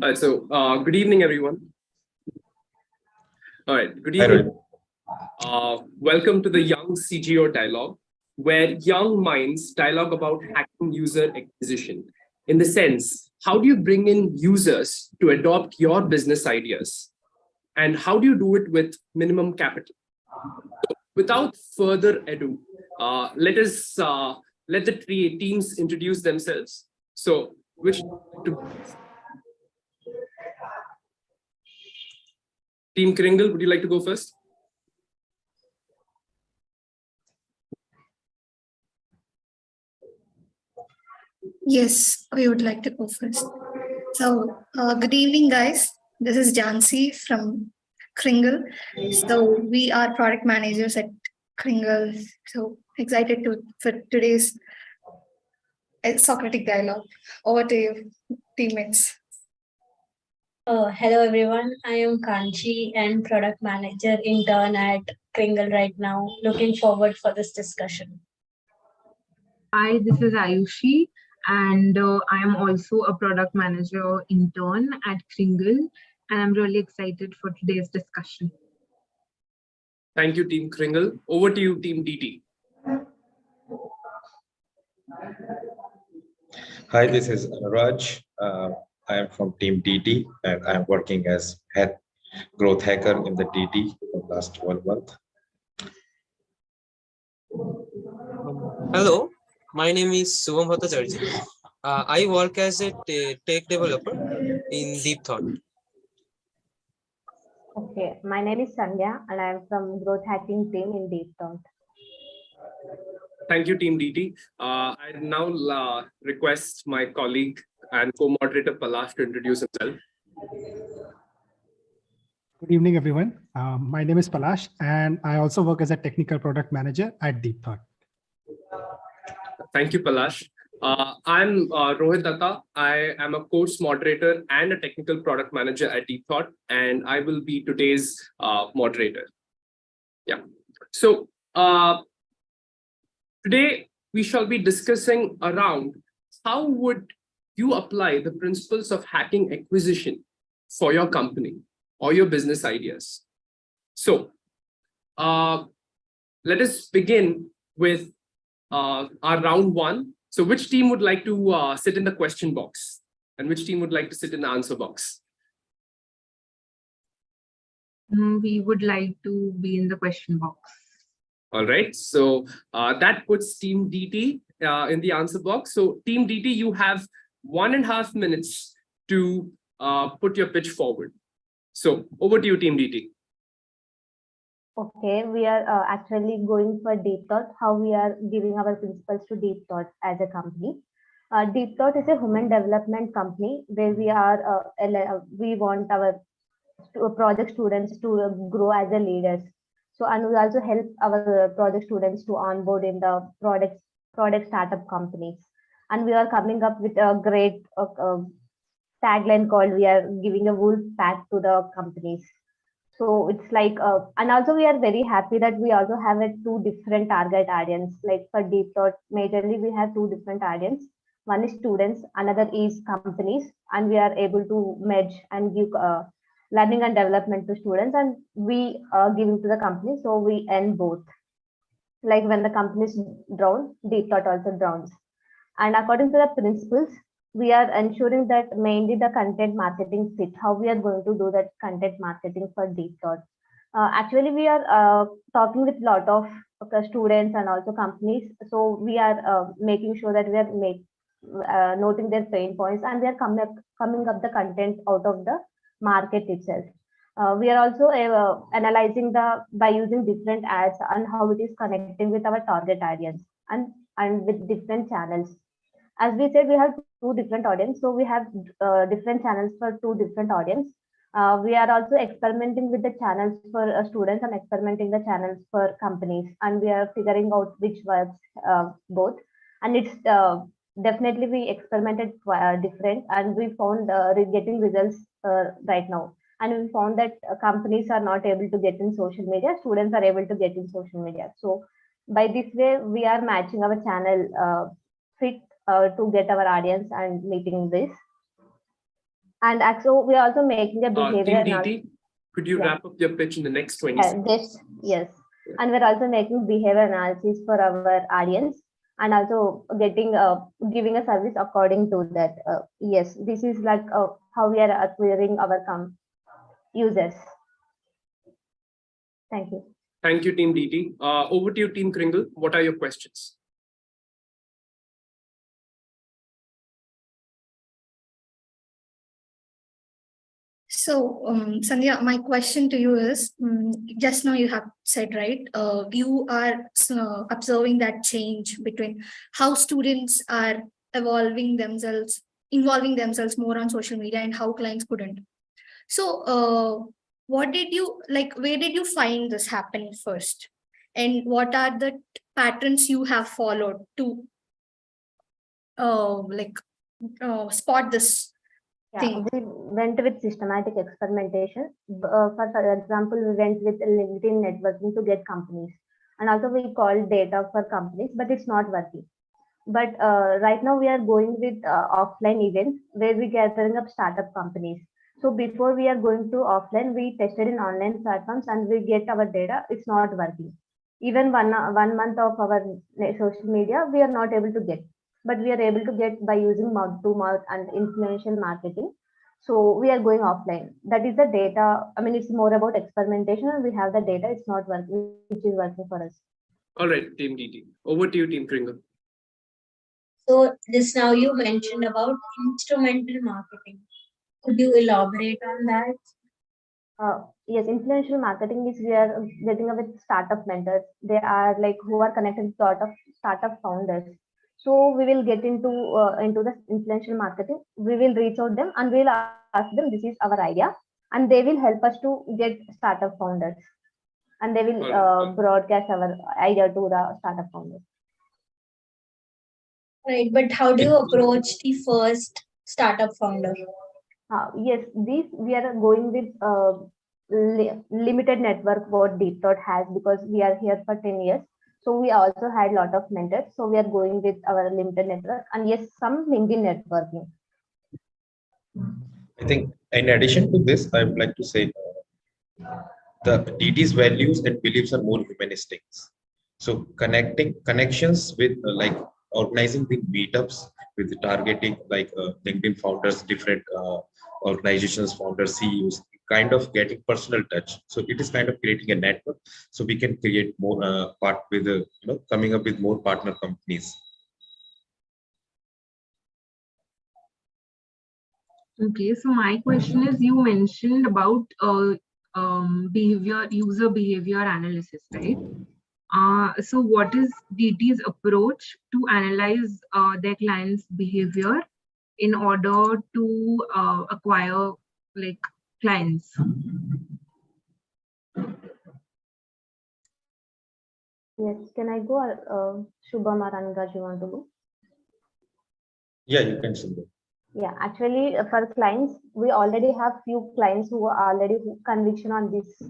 Good evening, everyone. All right, good Hi, evening. Welcome to the Young CGO Dialogue, where young minds dialogue about hacking user acquisition. In the sense, how do you bring in users to adopt your business ideas? And how do you do it with minimum capital? Without further ado, let the three teams introduce themselves. So, Team Kringle, would you like to go first? Yes, we would like to go first. So, good evening, guys. This is Jansi from Kringle. So, we are product managers at Kringle. So, excited for today's Socratic dialogue. Over to you, teammates. Hello everyone, I am Kanchi and product manager intern at Kringle right now. Looking forward for this discussion. Hi, this is Ayushi and I am also a product manager intern at Kringle and I'm really excited for today's discussion. Thank you, Team Kringle. Over to you, Team DT. Hi, this is Raj. I am from Team DT and I'm working as head growth hacker in the DT for the last 1 month. Hello, my name is Subham Bhattacharjee. I work as a tech developer in Deep Thought. Okay, my name is Sandhya and I am from growth hacking team in Deep Thought. Thank you, Team DT. I now request my colleague and co-moderator Palash to introduce himself. Good evening, everyone. My name is Palash, and I also work as a technical product manager at Deep Thought. Thank you, Palash. I'm Rohit Datta. I am a course moderator and a technical product manager at Deep Thought, and I will be today's moderator. Yeah. So today we shall be discussing around how would you apply the principles of hacking acquisition for your company or your business ideas. So let us begin with our round one. So which team would like to sit in the question box and which team would like to sit in the answer box? We would like to be in the question box. All right, so that puts Team DT in the answer box. So Team DT, you have 1.5 minutes to put your pitch forward. So over to you, Team DT. Okay, we are actually going for Deep Thought, how we are giving our principles to Deep Thought as a company. Deep Thought is a human development company where we want our project students to grow as a leaders. So, and we also help our project students to onboard in the product startup companies. And we are coming up with a great tagline called "We are giving a wolf pack to the companies." So it's like, and also we are very happy that we also have 2 different target audience. Like for Deep Thought, majorly we have 2 different audience. One is students, another is companies, and we are able to merge and give learning and development to students, and we giving to the company. So we earn both. Like when the companies drown, Deep Thought also drowns. And according to the principles, we are ensuring that mainly the content marketing fit, how we are going to do that content marketing for Deep Thought. Actually, we are talking with a lot of students and also companies. So we are making sure that we are noting their pain points and we are coming up the content out of the market itself. We are also analyzing by using different ads and how it is connecting with our target audience and with different channels. As we said, we have 2 different audience, so we have different channels for 2 different audience. We are also experimenting with the channels for students and experimenting the channels for companies, and we are figuring out which works both. And it's definitely we experimented different, and we found getting results right now. And we found that companies are not able to get in social media, students are able to get in social media. So by this way, we are matching our channel fit to get our audience and meeting this. And actually, we are also making a behavior Team analysis. DT, could you Yeah. wrap up your pitch in the next 20 Yeah, seconds? yes. And we're also making behavior analysis for our audience and also getting giving a service according to that. Yes, this is like how we are acquiring our users. Thank you. Thank you, Team DT. Over to you, Team Kringle. What are your questions? So, Sandhya, my question to you is, just now you have said, right, you are observing that change between how students are involving themselves more on social media and how clients couldn't. So, what did you, like, where did you find this happening first? And what are the patterns you have followed to spot this Yeah, thing? we went with systematic experimentation. For example, we went with LinkedIn networking to get companies. And also we called data for companies, but it's not working. But right now we are going with offline events where we gathering up startup companies. So before we are going to offline, we tested in online platforms and we get our data. It's not working. Even one month of our social media, we are not able to get, but we are able to get by using mouth to mouth and influential marketing. So we are going offline. That is the data. I mean, it's more about experimentation, and we have the data. It's not working, which is working for us. All right, Team DT. Over to you, Team Kringle. So just now you mentioned about instrumental marketing. Could you elaborate on that? Yes, influential marketing is we are getting up with startup mentors. They are like who are connected with lot of startup founders. So we will get into the influential marketing. We will reach out them and we'll ask them this is our idea, and they will help us to get startup founders, and they will broadcast our idea to the startup founders. Right, but how do you approach the first startup founder? Yes, these we are going with limited network what Deep Thought has, because we are here for 10 years. So we also had a lot of mentors. So we are going with our limited network, and yes, some LinkedIn networking. I think in addition to this, I would like to say the DT's values and beliefs are more humanistic. So connections with like organizing the meetups with targeting like LinkedIn founders, different organizations, founders, CEOs, kind of getting personal touch. So it is kind of creating a network. So we can create more coming up with more partner companies. Okay, so my question is, you mentioned about user behavior analysis, right? So what is DT's approach to analyze their clients' behavior in order to acquire like clients? Yes, can I go? Shubham or Anurag, you want to go? Yeah, you can see that. Yeah, actually, for clients, we already have few clients who are already conviction on this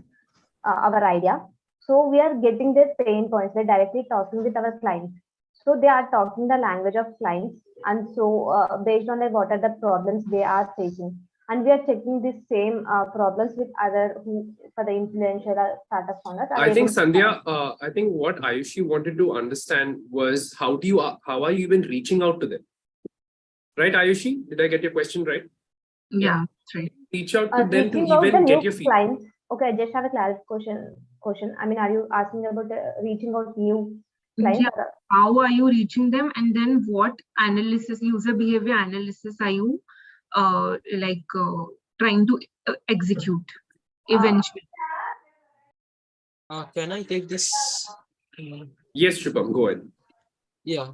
our idea. So we are getting their pain points. We're directly talking with our clients. So they are talking the language of clients, and so based on like what are the problems they are facing, and we are checking the same problems with other who for the influential startup founders. I think Sandhya, I think what Ayushi wanted to understand was how are you even reaching out to them? Right, Ayushi? Did I get your question right? Yeah, that's right. Reach out to them to reaching out even the get new your feedback. clients. Okay, I just have a clarification question. I mean, are you asking about reaching out new clients? Yeah. How are you reaching them, and then what analysis, user behavior analysis, are you trying to execute eventually? Can I take this? Yes, Shubham, go ahead. Yeah.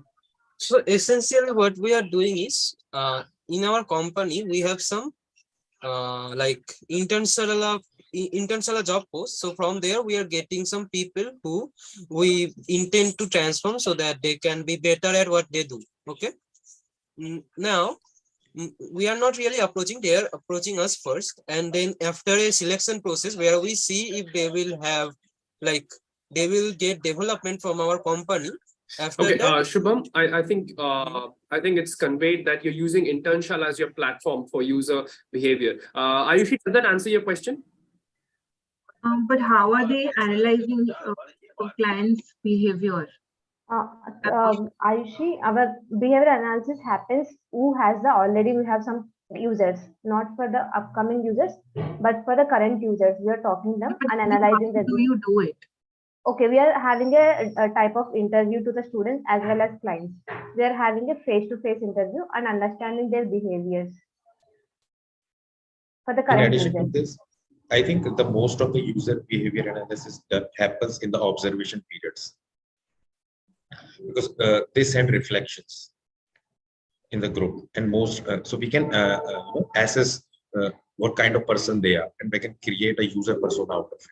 So essentially what we are doing is in our company, we have some like internal job posts. So from there, we are getting some people who we intend to transform so that they can be better at what they do. Okay. Now, we are not really approaching, they are approaching us first. And then after a selection process where we see if they will have like, they will get development from our company. After Okay, that, Shubham, I think it's conveyed that you're using Internshal as your platform for user behavior. Ayushi, does that answer your question? But how are they analyzing clients' behavior? Ayushi, our behavior analysis happens who has the already we have some users, not for the upcoming users, but for the current users. We are talking them But and then how analyzing the. do you do it? Okay, we are having a type of interview to the students as well as clients. We are having a face-to-face interview and understanding their behaviors for the In current addition to users. this, I think the most of the user behavior analysis that happens in the observation periods, because they send reflections in the group, and most so we can assess what kind of person they are, and we can create a user persona out of it.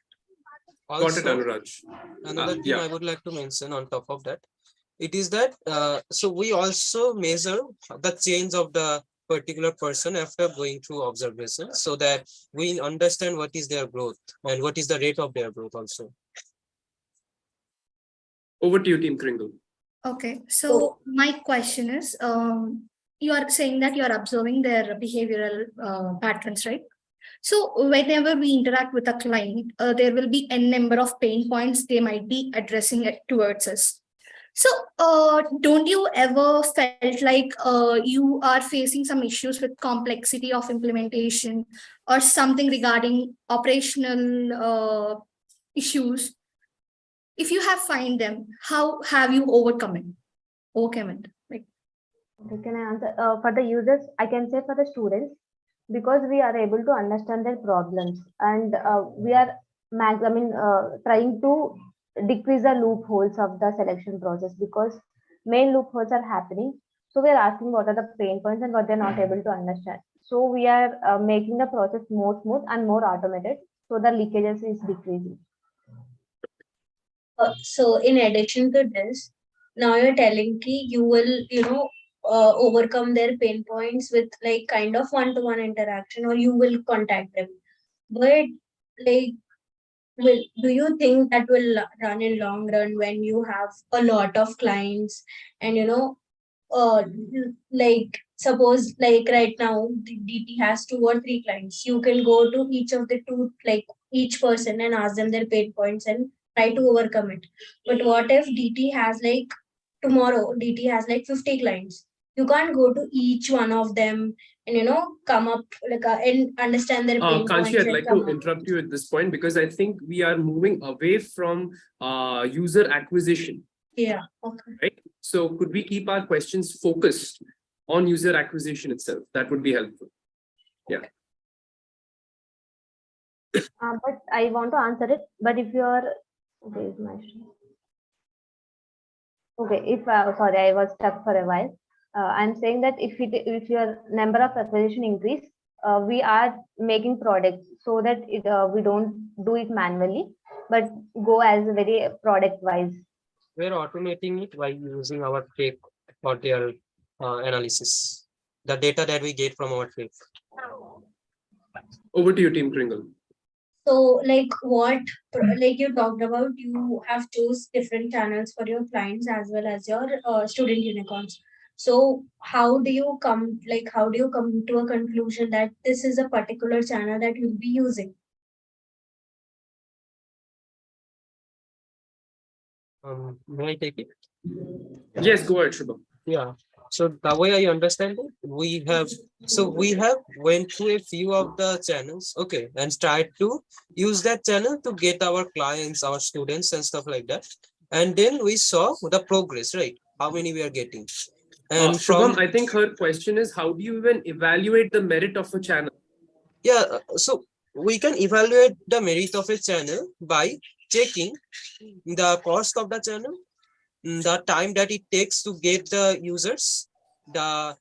Got it, also Anuraj. another thing Yeah. I would like to mention on top of that, it is that so we also measure the change of the particular person after going through observation, so that we understand what is their growth and what is the rate of their growth also. Over to you, Team Kringle. Okay, so my question is, you are saying that you are observing their behavioral patterns, right? So whenever we interact with a client, there will be n number of pain points they might be addressing it towards us. So don't you ever felt like you are facing some issues with complexity of implementation or something regarding operational issues? If you have find them, how have you overcome it? Like, Okay, can I answer? For the users, I can say for the students, because we are able to understand their problems and we are trying to decrease the loopholes of the selection process, because main loopholes are happening. So we are asking what are the pain points and what they're not able to understand. So we are making the process more smooth and more automated, so the leakages is decreasing. So in addition to this, now you're telling ki you will, overcome their pain points with like kind of one-to-one interaction, or you will contact them. But like, do you think that will run in long run when you have a lot of clients and uh, like suppose like right now the DT has 2 or 3 clients, you can go to each of the two, like each person, and ask them their pain points and try to overcome it. But what if DT has like tomorrow DT has like 50 clients? You can't go to each one of them and come up like and understand their pain Kanchi, points I'd and like come to up. interrupt you at this point because I think we are moving away from user acquisition. Yeah. Okay. Right. So could we keep our questions focused on user acquisition itself? That would be helpful. Yeah. But I want to answer it. But if you are, okay, is my okay, if sorry, I was stuck for a while. I'm saying that if your number of acquisition increase, we are making products so that we don't do it manually, but go as a very product wise. We're automating it by using our fake for their analysis, the data that we get from our fake. Over to you, Team Kringle. So, like like you talked about, you have choose different channels for your clients as well as your student unicorns. So, how do you come to a conclusion that this is a particular channel that you'll be using? May I take it? Yes, go ahead, Shubham. Yeah. So the way I understand it, we have went through a few of the channels, okay, and tried to use that channel to get our clients, our students, and stuff like that. And then we saw the progress, right? How many we are getting. And Shubham, I think her question is, how do you even evaluate the merit of a channel? Yeah, so we can evaluate the merit of a channel by checking the cost of the channel, the time that it takes to get the users, the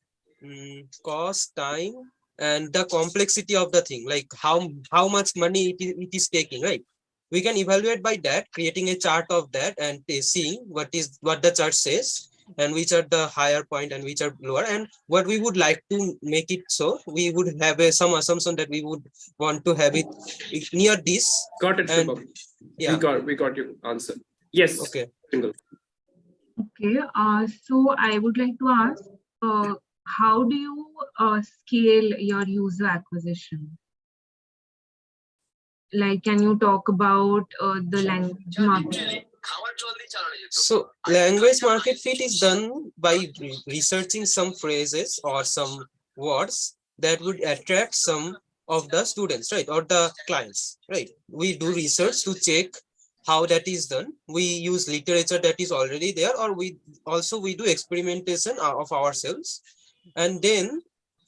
cost, time, and the complexity of the thing, like how much money it is taking, right? We can evaluate by that, creating a chart of that and seeing what the chart says and which are the higher point and which are lower, and what we would like to make it. So we would have some assumption that we would want to have it near this. Got it, and Shubham. yeah, We got your answer. Yes. okay. Kringle. Okay, so I would like to ask, how do you scale your user acquisition? Like, can you talk about the language market? So language market fit is done by researching some phrases or some words that would attract some of the students, right, or the clients, right? We do research to check how that is done. We use literature that is already there, or we do experimentation of ourselves, and then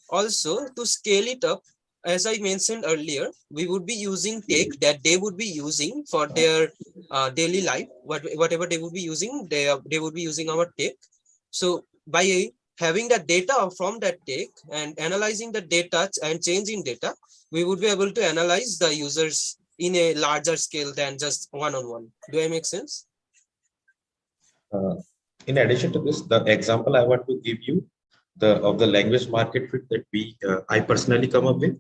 also to scale it up, as I mentioned earlier, we would be using tech that they would be using for their daily life. Whatever they would be using, they would be using our tech. So by having the data from that tech and analyzing the data and changing data, we would be able to analyze the users in a larger scale than just one-on-one. Do I make sense? Uh, in addition to this, the example I want to give you of the language market fit that I personally come up with.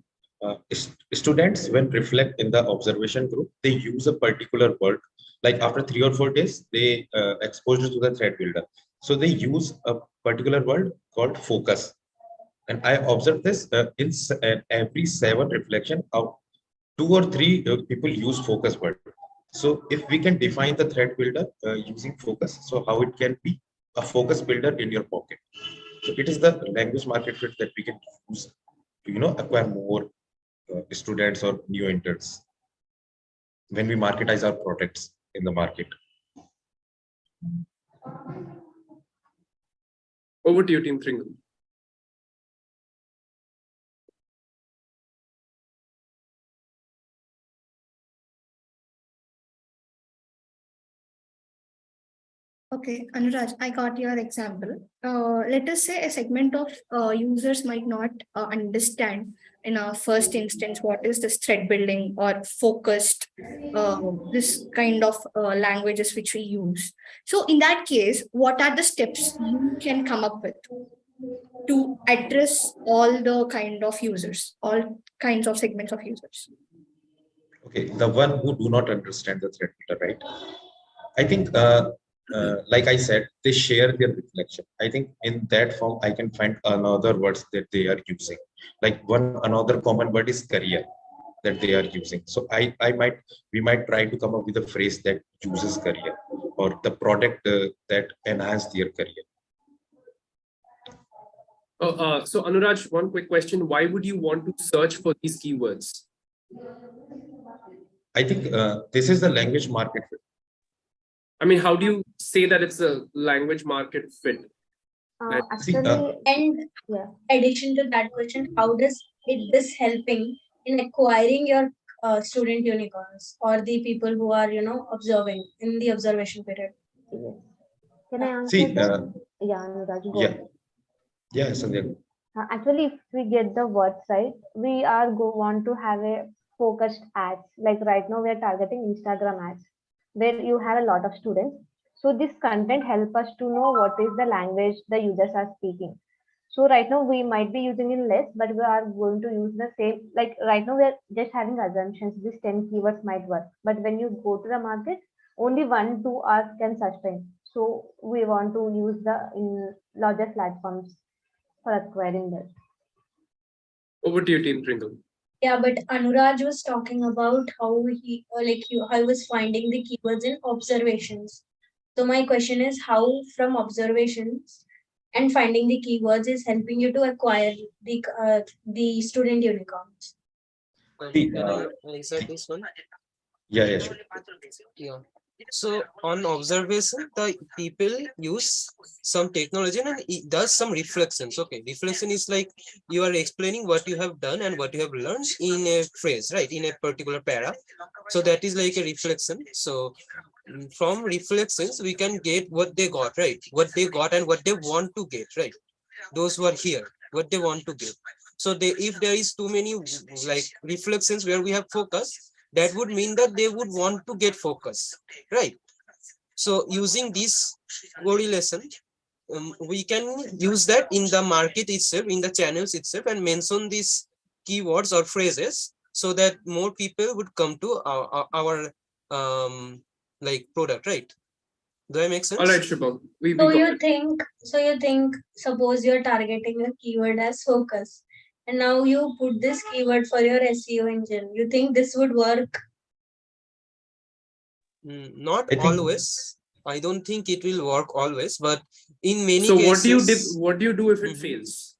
Students, when reflect in the observation group, they use a particular word. Like after 3 or 4 days, they exposed to the threat builder. So they use a particular word called focus. And I observed this in every 7 reflection of 2 or 3 people use focus word. So if we can define the threat builder using focus, so how it can be a focus builder in your pocket. So it is the language market fit that we can use to acquire more students or new interns when we marketize our products in the market. Over to you, Team Tringle. Okay, Anuraj, I got your example. Let us say a segment of users might not understand in our first instance what is this thread building or focused, this kind of languages which we use. So in that case, what are the steps you can come up with to address all the kind of users, all kinds of segments of users? Okay, the one who do not understand the threat builder, right? I think, like I said, they share their reflection. I think in that form, I can find another words that they are using. Like another common word is career that they are using. So we might try to come up with a phrase that uses career or the product that enhance their career. So Anuraj, one quick question. Why would you want to search for these keywords? I think this is the language market fit. I mean, how do you say that it's a language market fit? Actually, And yeah. addition to that question, how does this helping in acquiring your student unicorns or the people who are observing in the observation period? Yes. Can I answer See, that? Yeah, Anuraj, go yeah, ahead. yeah, Sandhya. Actually, if we get the words right, we are want to have a focused ads. Like right now, we are targeting Instagram ads, where you have a lot of students. So this content help us to know what is the language the users are speaking. So right now we might be using it less, but we are going to use the same. Like right now we are just having assumptions. These 10 keywords might work, but when you go to the market, only 1 2 hours can sustain. So we want to use the in larger platforms for acquiring that. Over to you, Team Tringle. Yeah, but Anuraj was talking about how how he was finding the keywords in observations. So my question is how from observations and finding the keywords is helping you to acquire the student unicorns. See, Can I answer this one? yeah, sure. Yeah. So on observation, the people use some technology and it does some reflections. Okay, reflection is like you are explaining what you have done and what you have learned in a phrase, right? In a particular para. So that is like a reflection. So from reflections, we can get what they got, right? What they got and what they want to get, right? Those who are here, what they want to get. So if there is too many like reflections where we have focus, that would mean that they would want to get focus, right? So using this correlation, we can use that in the market itself, in the channels itself, and mention these keywords or phrases so that more people would come to our like product, right? Do I make sense? All right, Shubham. We So got you it. think, suppose you're targeting a keyword as focus, and now you put this keyword for your SEO engine. You think this would work? Not I think always. I don't think it will work always, but in many So cases, what do you do if it Mhm. fails?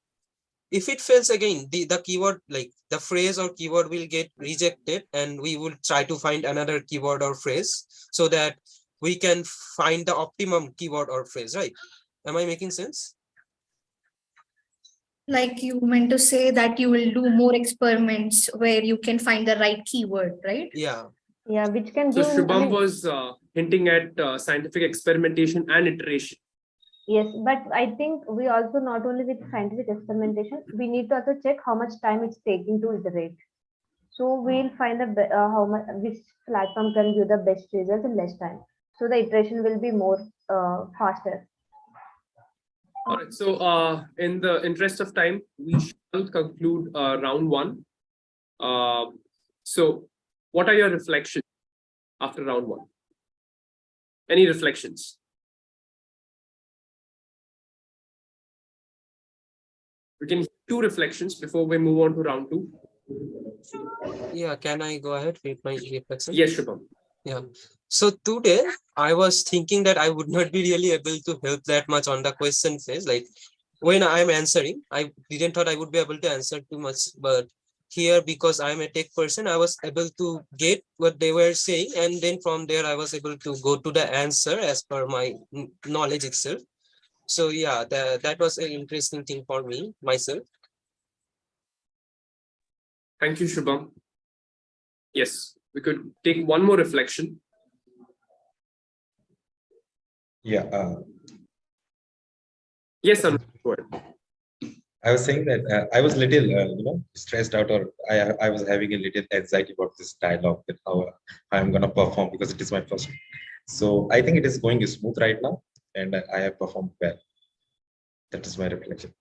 If it fails again, the keyword, like the phrase or keyword will get rejected, and we will try to find another keyword or phrase so that we can find the optimum keyword or phrase, right? Am I making sense? Like you meant to say that you will do more experiments where you can find the right keyword, right? Yeah. Yeah, which can So give, I Shubham mean, was hinting at scientific experimentation and iteration. yes, but I think we also not only with scientific experimentation, we need to also check how much time it's taking to iterate. So we'll find how much which platform can give the best results in less time. So the iteration will be more faster. All right. So in the interest of time, we shall conclude round one. So what are your reflections after round one? Any reflections? We can two reflections before we move on to round two. Yeah, can I go ahead with my reflection? Yes, Shubham. Yeah. So today I was thinking that I would not be really able to help that much on the question phase. Like when I'm answering, I didn't thought I would be able to answer too much, but here, because I'm a tech person, I was able to get what they were saying, and then from there I was able to go to the answer as per my knowledge itself. So yeah, that was an interesting thing for me myself. Thank you, Shubham. Yes, we could take one more reflection. yeah. Yes, Anu, go ahead. I was saying that I was little, stressed out, or I was having a little anxiety about this dialogue, that how I'm gonna perform, because it is my first. So I think it is going smooth right now, and I have performed well. That is my reflection.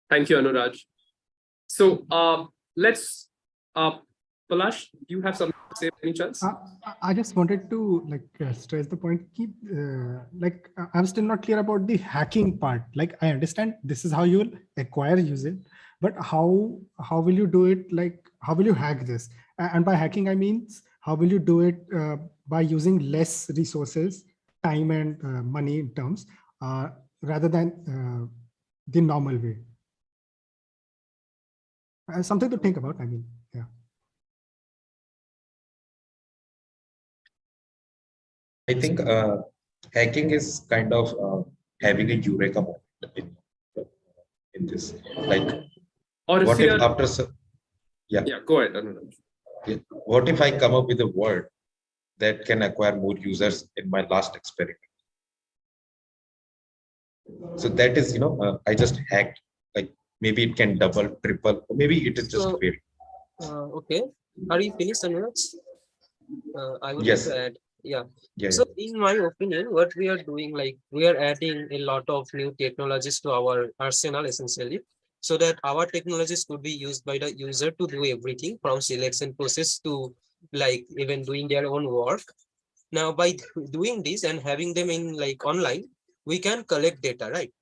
Thank you, Anuraj. So let's, Palash, do you have something to say by any chance? I just wanted to stress the point. I'm still not clear about the hacking part. Like I understand this is how you will acquire users, but how will you do it? Like how will you hack this? And by hacking, I mean how will you do it by using less resources, time and money in terms, rather than the normal way. Something to think about. I mean, yeah. I think hacking is kind of having a eureka moment in this. Like, Or if what if you're, after yeah, go ahead, Anuraj. what if I come up with a word that can acquire more users in my last experiment? So that is, I just hacked. Like maybe it can double, triple, or maybe it is just So fail. okay, are you finished, Anuj? I would like Yes. to add, yeah. Yeah. So in my opinion, what we are doing, like we are adding a lot of new technologies to our arsenal essentially, so that our technologies could be used by the user to do everything from selection process to like even doing their own work. Now by doing this and having them in like online, we can collect data, right?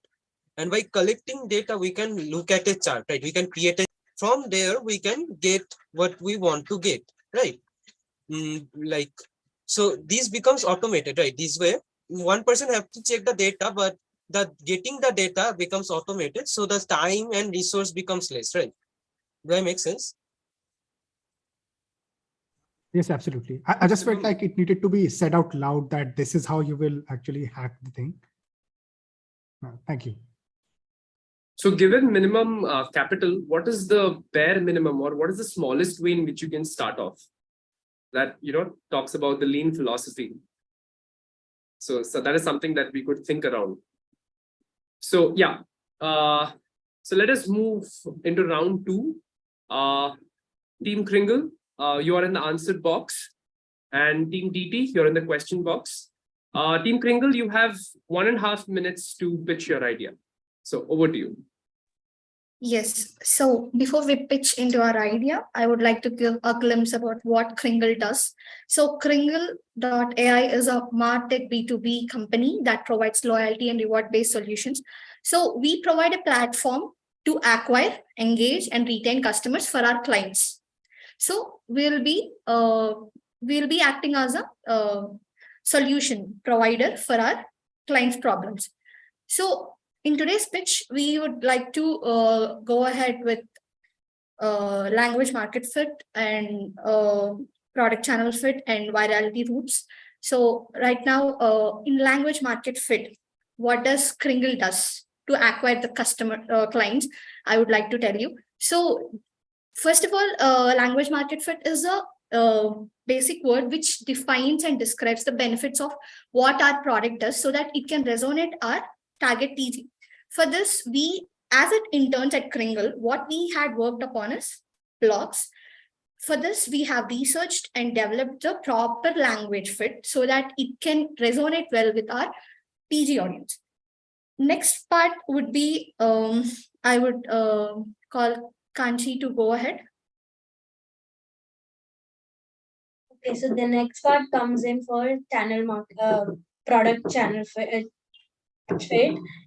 And by collecting data, we can look at a chart, right? We can create a, from there we can get what we want to get, right? Like, so this becomes automated, right? This way one person have to check the data, but the getting the data becomes automated, so the time and resource becomes less, right? Do I make sense? Yes, absolutely. I just felt like it needed to be said out loud that this is how you will actually hack the thing. Thank you. So given minimum capital, what is the bare minimum, or what is the smallest way in which you can start off? That, talks about the lean philosophy. So that is something that we could think around. So yeah, so let us move into round two. Team Kringle, you are in the answered box, and Team DT, you're in the question box. Team Kringle, you have 1.5 minutes to pitch your idea. So over to you. Yes. So before we pitch into our idea, I would like to give a glimpse about what Kringle does. So Kringle.ai is a MarTech B2B company that provides loyalty and reward-based solutions. So we provide a platform to acquire, engage, and retain customers for our clients. So we'll be acting as a solution provider for our clients' problems. So in today's pitch, we would like to go ahead with language market fit and product channel fit and virality routes. So right now, in language market fit, what does Kringle does to acquire the customer clients? I would like to tell you. So first of all, language market fit is a basic word which defines and describes the benefits of what our product does so that it can resonate our target TG. For this, as it interns at Kringle, what we had worked upon is blogs. For this, we have researched and developed the proper language fit so that it can resonate well with our TG audience. Next part would be, I would call Kanchi to go ahead. Okay, so the next part comes in for product channel fit.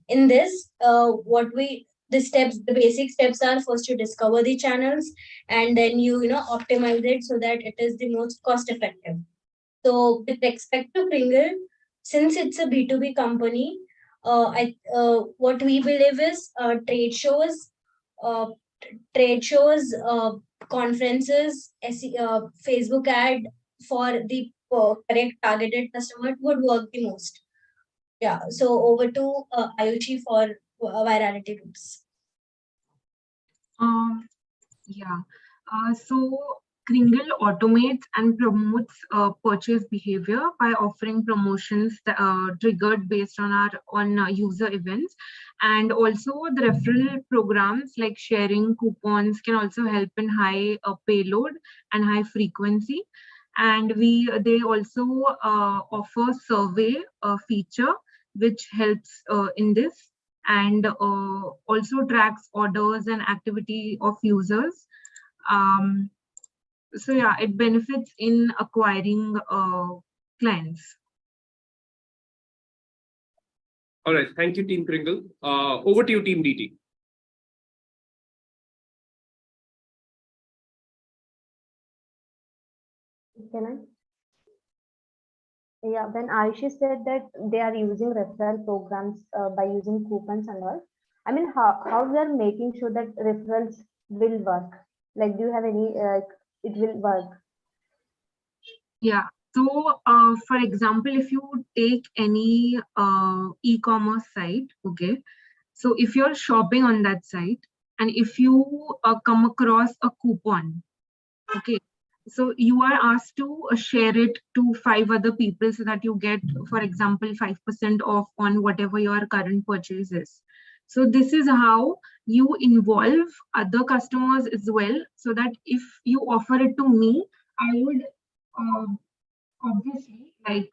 In this, the basic steps are first to discover the channels, and then you optimize it so that it is the most cost effective. So with respect to Kringle, since it's a B2B company, what we believe is trade shows, conferences, Facebook ad for the correct targeted customer would work the most. Yeah, so over to Ayushi for virality routes. Yeah. So Kringle automates and promotes purchase behavior by offering promotions triggered based on user events, and also the referral programs like sharing coupons can also help in high payload and high frequency. And they also offer survey feature which helps in this, and also tracks orders and activity of users. So yeah, it benefits in acquiring clients. All right, thank you, Team Kringle. Over to you, Team DT. Can I? Yeah, when Ayushi said that they are using referral programs by using coupons and all, I mean, how we are making sure that referrals will work? Like, do you have any, it will work? Yeah. So, for example, if you take any e-commerce site, okay, so if you're shopping on that site and if you come across a coupon, okay, so you are asked to share it to 5 other people so that you get, for example, 5% off on whatever your current purchase is. So this is how you involve other customers as well, so that if you offer it to me, I would obviously, like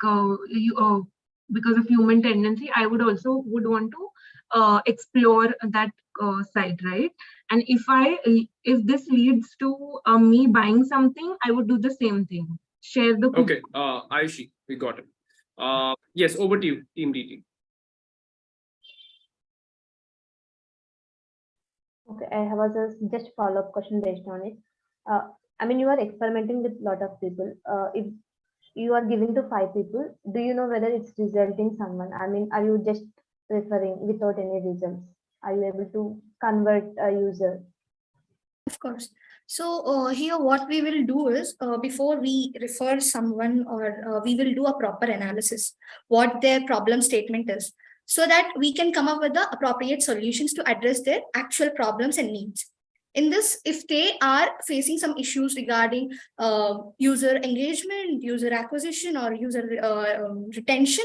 because of human tendency, I would want to explore that site, right? And if this leads to me buying something, I would do the same thing. Share the coupon. Okay, Ayushi, we got it. Yes, over to you, Team DT. Okay, I have a just follow-up question based on it. I mean, you are experimenting with a lot of people. If you are giving to 5 people, do you know whether it's resulting someone? I mean, are you just referring without any results? Are you able to convert a user? Of course. So here what we will do is before we refer someone, or we will do a proper analysis, what their problem statement is, so that we can come up with the appropriate solutions to address their actual problems and needs. In this, if they are facing some issues regarding user engagement, user acquisition, or user retention,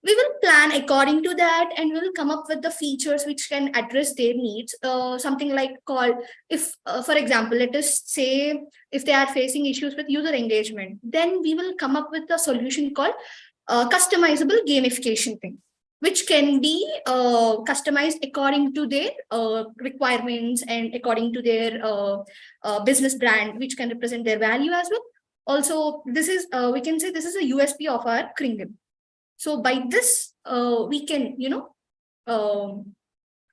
we will plan according to that, and we will come up with the features which can address their needs. Something like called, if for example, let us say if they are facing issues with user engagement, then we will come up with a solution called customizable gamification thing, which can be customized according to their requirements and according to their business brand, which can represent their value as well. Also, this is we can say this is a USP of our Kringle. So by this, we can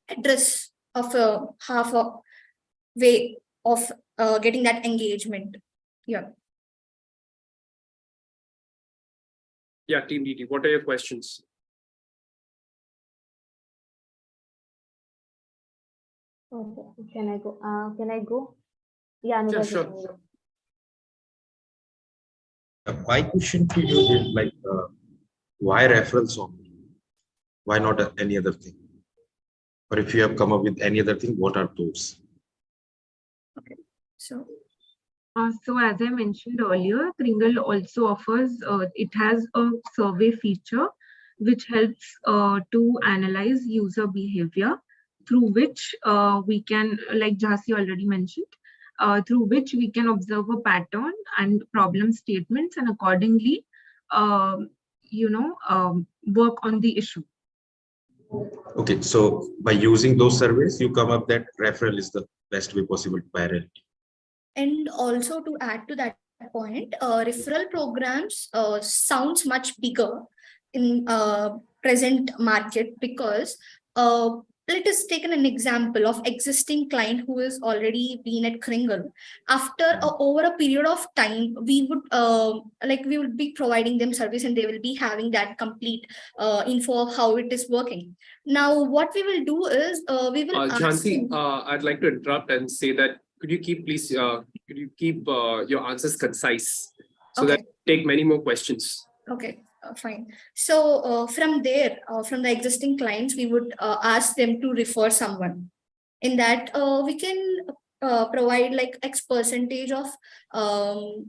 address of a half a way of getting that engagement. Yeah. Yeah, Team DT, what are your questions? Okay, can I go? Can I go? Yeah, Yeah, Anurag, sure. My question to you is like, why referrals only? Why not any other thing? Or if you have come up with any other thing, what are those? Okay. So So as I mentioned earlier, Kringle also offers, it has a survey feature which helps to analyze user behavior, through which we can, like Jhansi already mentioned, through which we can observe a pattern and problem statements and accordingly, work on the issue. Okay, so by using those surveys, you come up that referral is the best way possible to viral. and also to add to that point, referral programs sounds much bigger in present market because let us take an example of existing client who has already been at Kringle. After over a period of time, we would be providing them service and they will be having that complete info of how it is working. Now, what we will do is we will ask Jhansi, them- I'd like to interrupt and say that could you keep your answers concise so that Okay. take many more questions. Okay, fine. So from there, from the existing clients, we would ask them to refer someone. In that, we can provide like X percentage of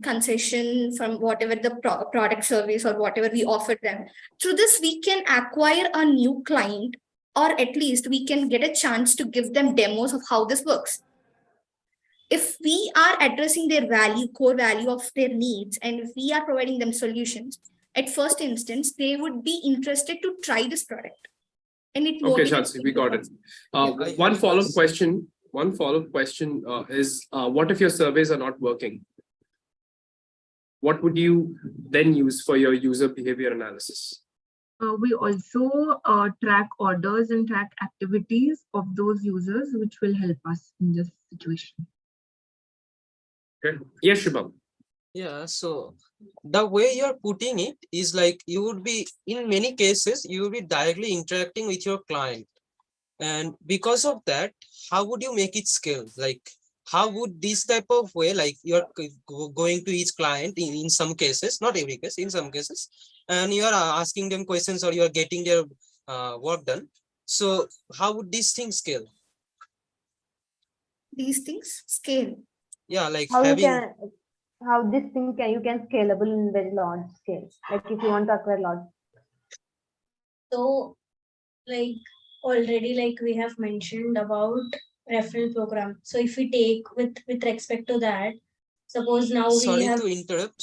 concession from whatever the product service or whatever we offer them. Through this, we can acquire a new client, or at least we can get a chance to give them demos of how this works. If we are addressing their value, core value of their needs, and if we are providing them solutions, at first instance, they would be interested to try this product. And it Okay, motivates Jhansi, we got it. I One have follow-up this- question. Is what if your surveys are not working? What would you then use for your user behavior analysis? We also track orders and track activities of those users, which will help us in this situation. Okay. Yes, Shubham. Yeah, so the way you're putting it is like you would be, in many cases, you will be directly interacting with your client. And because of that, how would you make it scale? Like, how would this type of way, like you're going to each client in some cases, not every case, in some cases, and you are asking them questions or you are getting their work done. So how would these things scale? these things scale. Yeah, like How you having, can, how this thing can you can scalable in very large scale, like if you want to acquire large. So, like already, like we have mentioned about referral program. So if we take with respect to that, suppose now we sorry have to interrupt,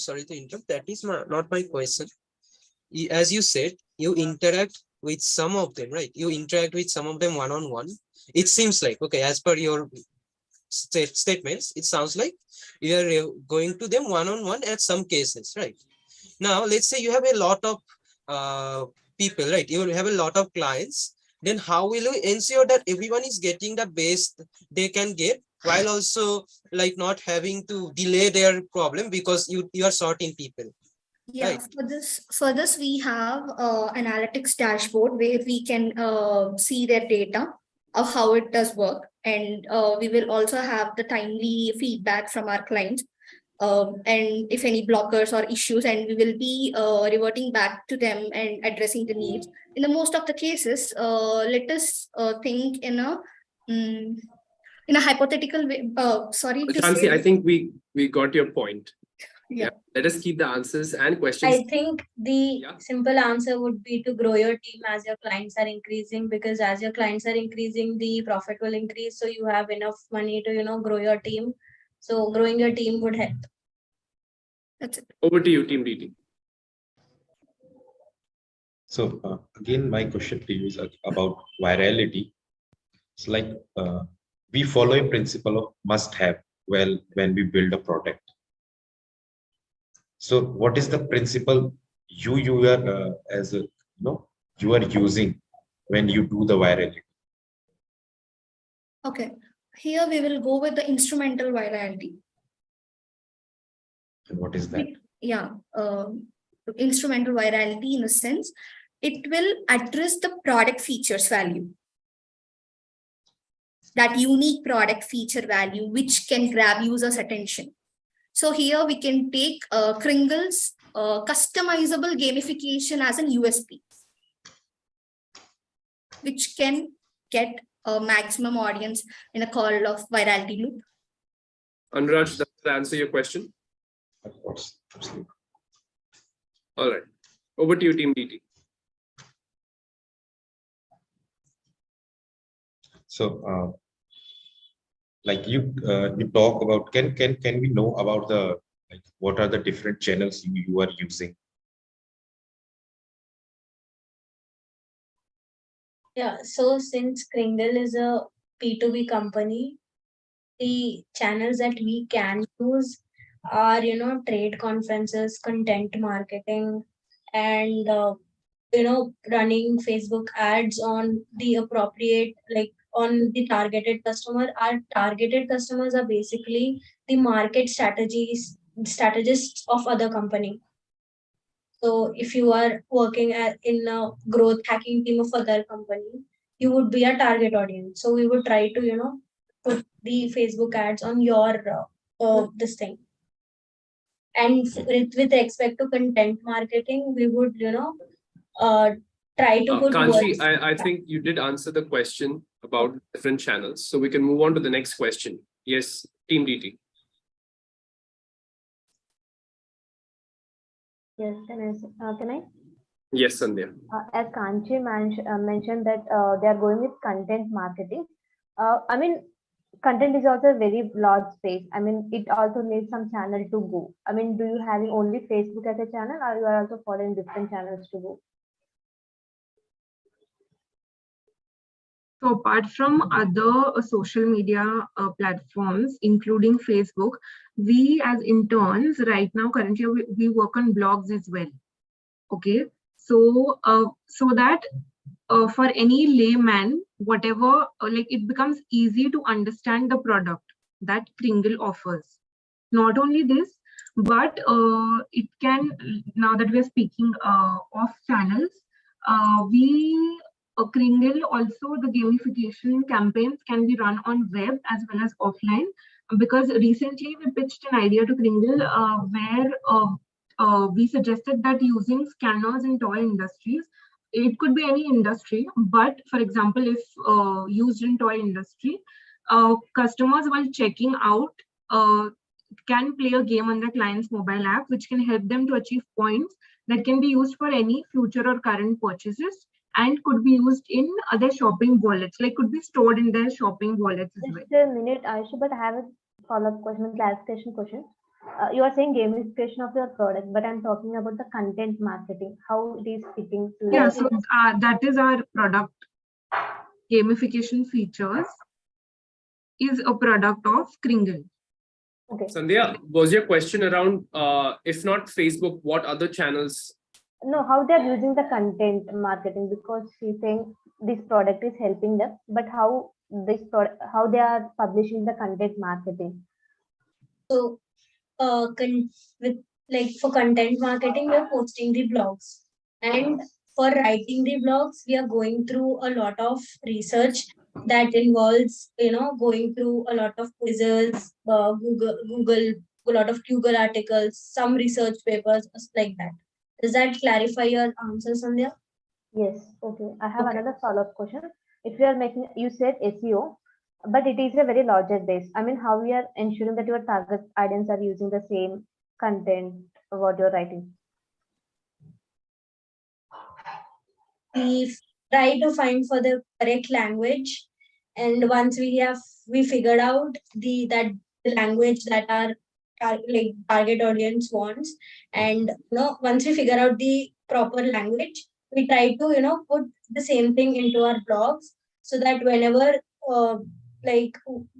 that is not my question. As you said, you interact with some of them, right? You interact with some of them one-on-one. It seems like, okay, as per your statements, it sounds like you are going to them one-on-one at some cases, right? Now, let's say you have a lot of people, right? You will have a lot of clients. Then how will you ensure that everyone is getting the best they can get, while also like not having to delay their problem because you are sorting people? Yeah, Right. for this we have analytics dashboard where we can see their data of how it does work, and we will also have the timely feedback from our clients, and if any blockers or issues, and we will be reverting back to them and addressing the needs. In the most of the cases, let us think in a hypothetical way. Sorry to Jhansi, say. I think we got your point. Yeah. Let us keep the answers and questions. I think the simple answer would be to grow your team as your clients are increasing, because as your clients are increasing, the profit will increase. So you have enough money to, grow your team. So growing your team would help. That's it. Over to you, Team DT. So again, my question to you is about virality. It's like we follow a principle of must have well when we build a product. So what is the principle you are as a you are using when you do the virality? Okay, here we will go with the instrumental virality. And what is that? Yeah, instrumental virality in a sense, it will address the product features value. That unique product feature value, which can grab users' attention. So here we can take Kringle's customizable gamification as an USP, which can get a maximum audience in a call of virality loop. Anuraj, does that answer your question? Of course, absolutely. All right. Over to you, Team DT. So, like you talk about, can we know about the what are the different channels you are using? Yeah, so since Kringle is a P2B company, the channels that we can use are, trade conferences, content marketing, and, running Facebook ads on the appropriate, like on the targeted customer. Our targeted customers are basically the market strategists of other company. So if you are working in a growth hacking team of other company, you would be a target audience. So we would try to, put the Facebook ads on your this thing. And with respect to content marketing, we would, try to put Kanchi, words. I think you did answer the question about different channels. So we can move on to the next question. Yes, Team DT. Yes, can I? Yes, Sandhya. As Kanchi mentioned that they are going with content marketing. I mean, content is also a very large space. I mean, it also needs some channel to go. I mean, do you have only Facebook as a channel, or you are also following different channels to go? So apart from other social media platforms, including Facebook, we as interns right now currently we work on blogs as well. Okay, so that for any layman, whatever like it becomes easy to understand the product that Kringle offers. Not only this, but it can, now that we are speaking of channels, we Kringle also the gamification campaigns can be run on web as well as offline, because recently we pitched an idea to Kringle where we suggested that using scanners in toy industries, it could be any industry, but for example, if used in toy industry, customers while checking out can play a game on their client's mobile app, which can help them to achieve points that can be used for any future or current purchases and could be used in other shopping wallets, like could be stored in their shopping wallets as well. Just a minute, Aisha, but I have a follow-up question, clarification question. You are saying gamification of your product, but I'm talking about the content marketing, how it is fitting to Yeah, so that is our product. Gamification features is a product of Kringle. Okay. Sandhya, was your question around, if not Facebook, what other channels? No, how they are using the content marketing, because she's saying this product is helping them, but how this product, how they are publishing the content marketing. So with like for content marketing, we are posting the blogs, and for writing the blogs, we are going through a lot of research that involves, going through a lot of quizzes, Google, a lot of Google articles, some research papers, like that. Does that clarify your answer, Sandhya? Yes. Okay. I have another follow-up question. If you are making, you said SEO, but it is a very larger base. I mean, how we are ensuring that your target audience are using the same content what you're writing? We try to find for the correct language, and once we figured out the language that our target audience wants, and once we figure out the proper language, we try to, put the same thing into our blogs, so that uh,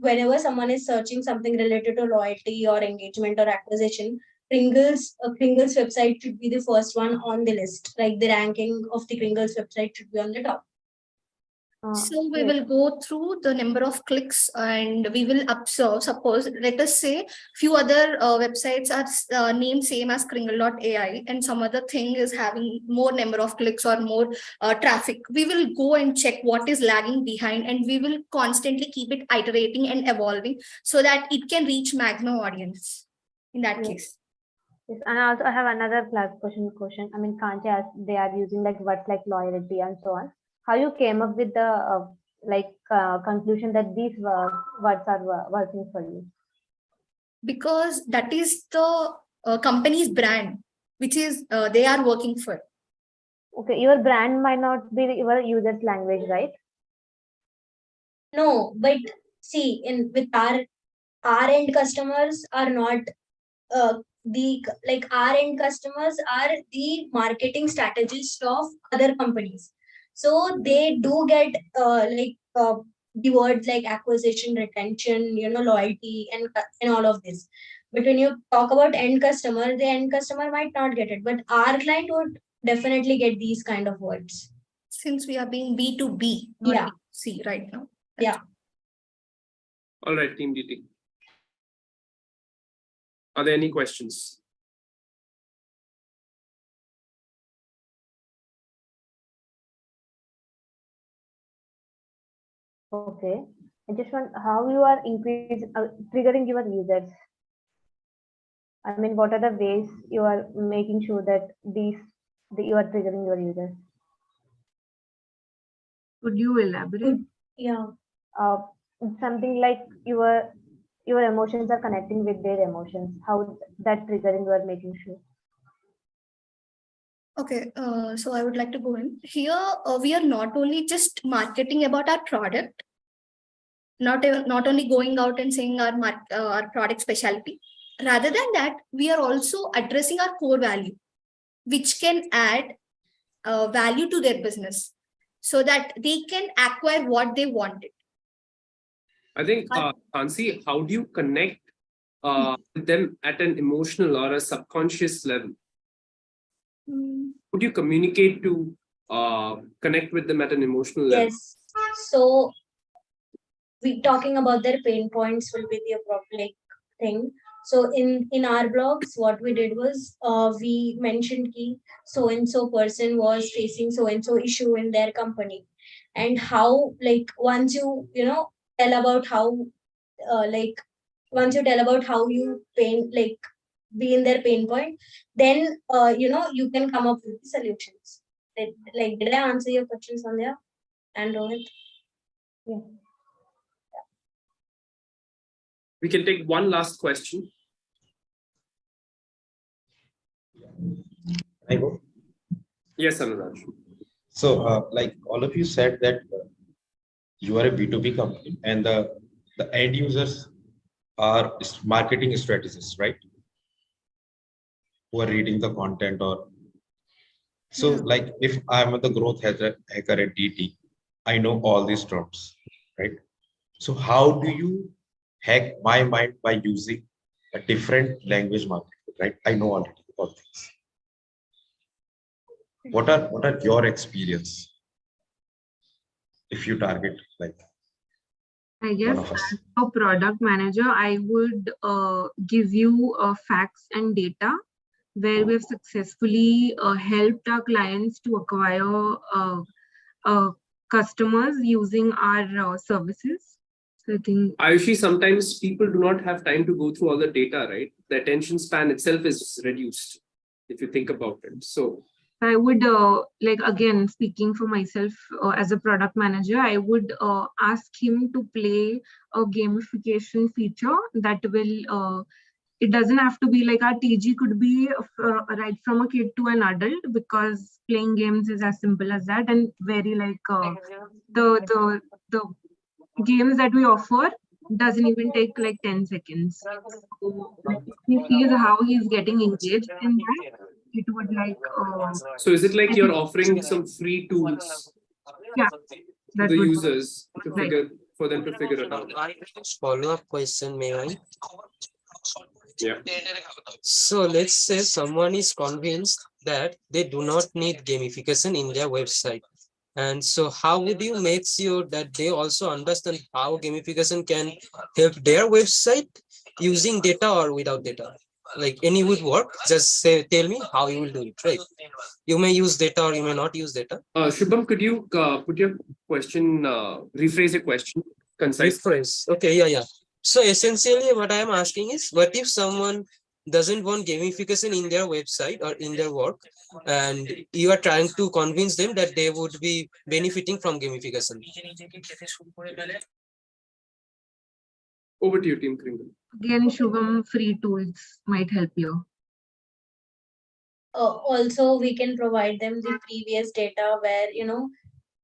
whenever someone is searching something related to loyalty or engagement or acquisition, Kringle's website should be the first one on the list. Like the ranking of the Kringle's website should be on the top. So we Yes. will go through the number of clicks and we will observe, suppose, let us say few other websites are named same as Kringle.ai and some other thing is having more number of clicks or more traffic. We will go and check what is lagging behind and we will constantly keep it iterating and evolving so that it can reach maximum audience in that Yes. case. Yes, and also I have another question. I mean, Kanchi, as they are using like words like loyalty and so on. How you came up with the conclusion that these words are working for you? Because that is the company's brand, which is they are working for. Okay, your brand might not be your user's language, right? No, but see, with our end customers are not our end customers are the marketing strategists of other companies, so they do get the words like acquisition, retention, loyalty, and all of this. But when you talk about end customer, the end customer might not get it, but our client would definitely get these kind of words. Since we are being B2B, not Yeah. B2C right now. Yeah. All right, Team DT. Are there any questions? Okay. I just want how you are triggering your users. I mean, what are the ways you are making sure that you are triggering your users? Could you elaborate? Yeah. Something like your emotions are connecting with their emotions. How that triggering you are making sure. Okay, so I would like to go in. Here, we are not only just marketing about our product, not only going out and saying our product specialty. Rather than that, we are also addressing our core value, which can add value to their business so that they can acquire what they wanted. I think, Hansi, how do you connect with them at an emotional or a subconscious level? Would you communicate to connect with them at an emotional level? Yes. So we talking about their pain points will be the appropriate thing. So in our blogs, what we did was we mentioned ki so and so person was facing so and so issue in their company, and how once tell about how once you tell about how you be in their pain point, then you can come up with the solutions. Did I answer your questions, Sandhya and Rohit? Yeah. We can take one last question. I go. Yes, Anurag. So, like all of you said that you are a B2B company and the end users are marketing strategists, right? Who are reading the content or so. Yeah. Like if I'm the growth hacker at DT, I know all these terms, right? So how do you hack my mind by using a different language market, right? I know already all things. What are your experience if you target like I guess one of us? as a product manager, I would give you facts and data where we have successfully helped our clients to acquire customers using our services. So I think Ayushi, sometimes people do not have time to go through all the data, right? The attention span itself is reduced if you think about it. So I would again, speaking for myself as a product manager, I would ask him to play a gamification feature that will it doesn't have to be like our TG could be right from a kid to an adult, because playing games is as simple as that, and very the games that we offer doesn't even take like 10 seconds. So if he sees how he's getting engaged in that, it would like So is it like you're offering some free tools yeah, to that the would users to like figure for them to figure it out? I have a follow-up question, may I? Yeah. So let's say someone is convinced that they do not need gamification in their website. And so how would you make sure that they also understand how gamification can help their website using data or without data? Like any would work, just say, tell me how you will do it, right? You may use data or you may not use data. Shubham, could you put your question, rephrase your question concise? Difference. Okay, yeah. So essentially what I am asking is, what if someone doesn't want gamification in their website or in their work, and you are trying to convince them that they would be benefiting from gamification? Over to you, Team Kringle. again Shubham, free tools might help you. Also, we can provide them the previous data where,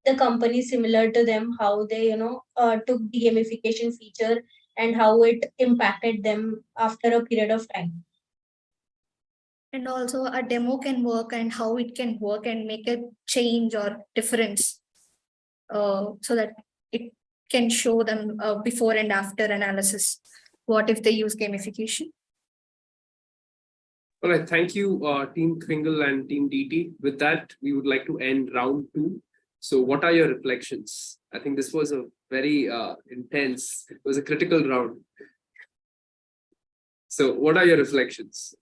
the company similar to them, how they, took the gamification feature and how it impacted them after a period of time. And also a demo can work and how it can work and make a change or difference, so that it can show them before and after analysis. What if they use gamification? All right, thank you, Team Kringle and Team DT. With that, we would like to end round 2. So what are your reflections? I think this was a very intense, it was a critical round. So what are your reflections?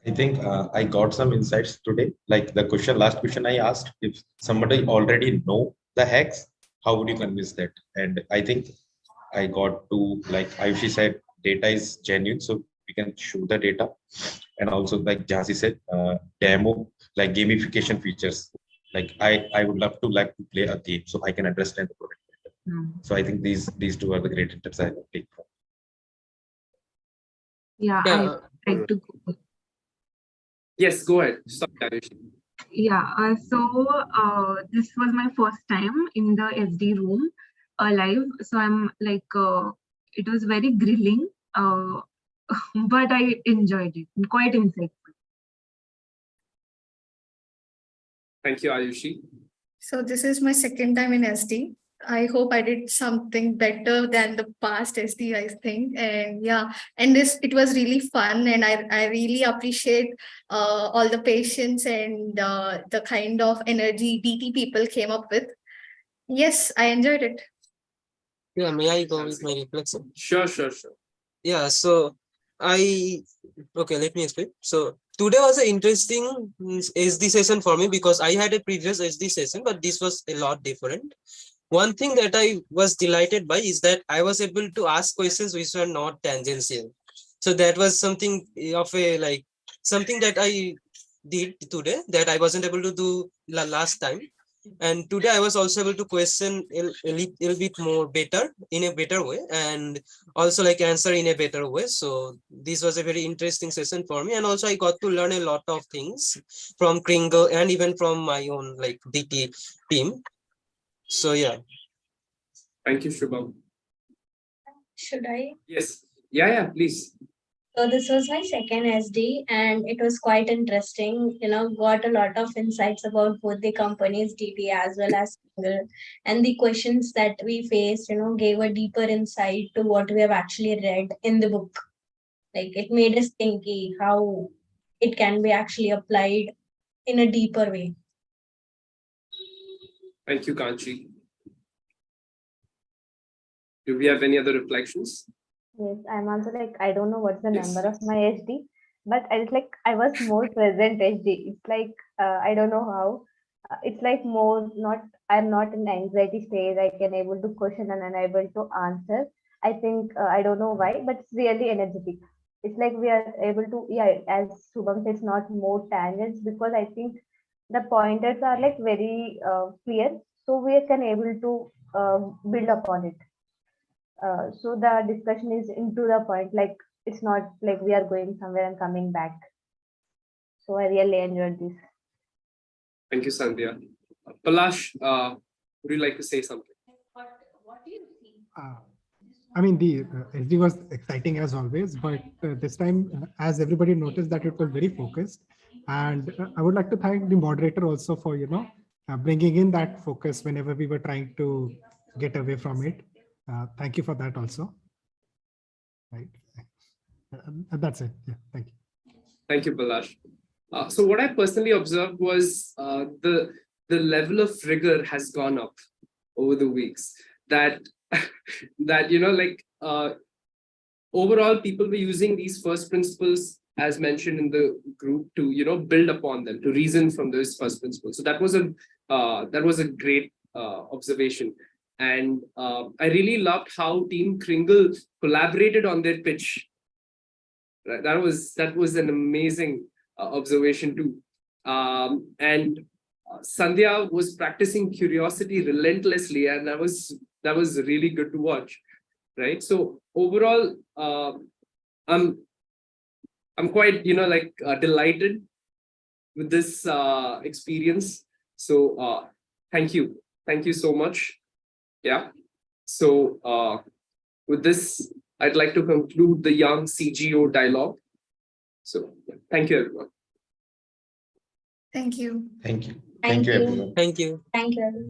I think I got some insights today. Like the last question I asked, if somebody already know the hacks, how would you convince that? And I think I got to, like Ayushi said, data is genuine, so we can show the data. And also, like Jhansi said, demo, like gamification features. Like I would love to play a game so I can understand the product better. So I think these two are the great tips I will take from. Yeah, Yeah. I like to go. Yes, go ahead. Stop, Ayushi. Yeah, this was my first time in the SD room live. So I'm like, it was very grilling, but I enjoyed it. Quite insightful. Thank you, Ayushi. So this is my second time in SD. I hope I did something better than the past SD, I think. And yeah, and it was really fun. And I really appreciate all the patience and the kind of energy DT people came up with. Yes, I enjoyed it. Yeah, may I go with my reflection? Sure. Yeah, so okay, let me explain. So today was an interesting SD session for me because I had a previous SD session, but this was a lot different. One thing that I was delighted by is that I was able to ask questions which were not tangential. So that was something of a something that I did today that I wasn't able to do last time. And today I was also able to question a little bit more better in a better way and also like answer in a better way. So this was a very interesting session for me. And also I got to learn a lot of things from Kringle and even from my own like DT team. So yeah. Thank you, Shubham. Should I? Yes. Yeah, please. So this was my second SD and it was quite interesting, got a lot of insights about both the companies DT as well as Single, and the questions that we faced, gave a deeper insight to what we have actually read in the book. Like it made us think how it can be actually applied in a deeper way. Thank you, Kanchi. Do we have any other reflections? Yes, I'm also like, I don't know what's the Yes. number of my HD, but I was more present HD. It's like, I don't know how. It's like more not, I'm not in anxiety stage. I can able to question and I'm able to answer. I think, I don't know why, but it's really energetic. It's like we are able to, yeah, as Shubham says, not more tangents because I think the pointers are like very clear. So we can able to build upon it. So the discussion is into the point, like it's not like we are going somewhere and coming back. So I really enjoyed this. Thank you, Sandhya. Palash, would you like to say something? I mean, the SD was exciting as always, but this time, as everybody noticed that it was very focused, And I would like to thank the moderator also for, bringing in that focus whenever we were trying to get away from it. Thank you for that also. Right. That's it. Yeah, thank you. Thank you, Balash. So what I personally observed was the level of rigor has gone up over the weeks. That overall people were using these first principles as mentioned in the group to build upon them, to reason from those first principles. So that was a great observation. And I really loved how Team Kringle collaborated on their pitch. Right? That was an amazing observation too. And Sandhya was practicing curiosity relentlessly, and that was really good to watch. Right. So overall, I'm quite delighted with this experience. So thank you so much. Yeah. So with this, I'd like to conclude the Young CGO dialogue. So thank you, everyone. Thank you. Thank you. Thank Thank you, you. everyone. Thank you. Thank you.